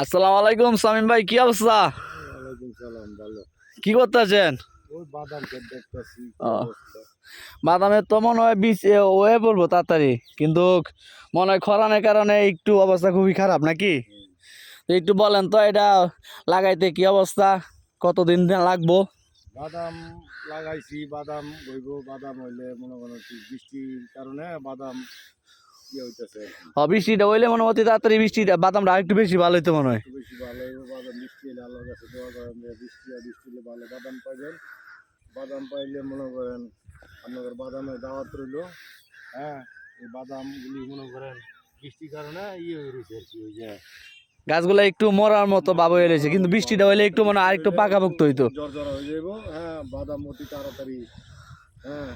আসসালামু আলাইকুম সামিম ভাই, কি অবস্থা? ওয়ালাইকুম সালাম, ভালো। কি করতেছেন? ওই বাদাম ক্ষেত দেখতাছি, কি ও, অবস্থা? বাদামের তো মনে হয় বীজ হয়ে পড়বো তাড়াতাড়ি, কিন্তু মনে হয় খরানের কারণে একটু অবস্থা খুবই খারাপ নাকি? হুম। তো একটু বলেন তো, এটা লাগাইতে কি অবস্থা, কতদিন লাগবো? বাদাম লাগাইছি, বাদাম হইব, বাদাম হইলে মনে করেন কি বৃষ্টির কারণে বাদাম ইয়ে হইতেছে আর কি। বৃষ্টিটা হইলে মনে হচ্ছে তাড়াতাড়ি বৃষ্টিটা বাদামটা একটু বেশি ভালো হইতো মনে হয়। একটু বেশি ভালো হইব, বাদাম বৃষ্টি হলে আল্লাহর কাছে দোয়া করেন যে বৃষ্টি হলে ভালো বাদাম পাইবেন। বাদাম পাইলে মনে করেন আপনাদের বাদামের দাওয়াত রইল। হ্যাঁ, এই বাদামগুলি মনে করেন বৃষ্টির কারণে ইয়ে হয়ে রয়েছে আর কি, ওই যে গাছগুলো একটু মরার মতো ভাব হয়ে রয়েছে, কিন্তু বৃষ্টিটা হইলে একটু মনে হয় আরেকটু পাকাপোক্ত হইতো। জর্জরা হয়ে যাইব। হ্যাঁ, বাদাম অতি তাড়াতাড়ি হ্যাঁ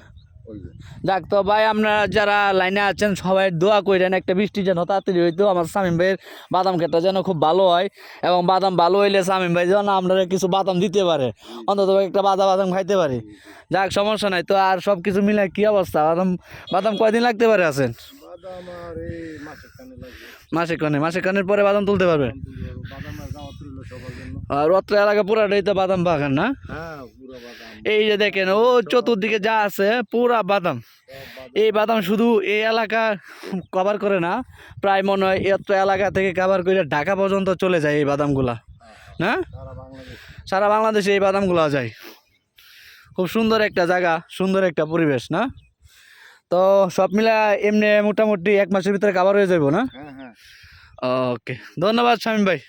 হইব। যাক, তো ভাই আপনারা যারা লাইনে আছেন সবাই দোয়া করেন একটা বৃষ্টি যেন তাড়াতাড়ি হইতো, আমার সামিম ভাইয়ের বাদাম ক্ষেতটা যেন খুব ভালো হয়, এবং বাদাম ভালো হইলে সামিম ভাই যেন আপনারা কিছু বাদাম দিতে পারে, অন্তত একটা বাদাম খাইতে পারি। যাক, সমস্যা নাই তো। আর সব কিছু মিলে কি অবস্থা, বাদাম বাদাম কয়দিন লাগতে পারে আছেন? বাদাম আর এই মাসের কানে লাগবে। মাসে কানের পরে বাদাম তুলতে পারবে? বাদাম তুলতে পারবো, বাদামের দাওয়াত রইল সবার জন্য। আর অত্র এলাকা পুরাটাই তো বাদাম বাগান না? হ্যাঁ, পুরো বাদাম, এই যে দেখেন, ও চতুর্দিকে যা আছে পুরা বাদাম। সব বাদাম। এই বাদাম শুধু এই এলাকা কভার করে না, প্রায় মনে হয় এত এলাকা থেকে কভার করে ঢাকা পর্যন্ত চলে যায় এই বাদামগুলা, না? সারা বাংলাদেশ। সারা বাংলাদেশে এই বাদামগুলা যায়। খুব সুন্দর একটা জায়গা, সুন্দর একটা পরিবেশ, না? তো সব মিলা এমনি মোটামুটি 1 মাসের ভিতরে কভার হয়ে যাবো, না? হ্যাঁ হ্যাঁ। ওকে, ধন্যবাদ শামীম ভাই।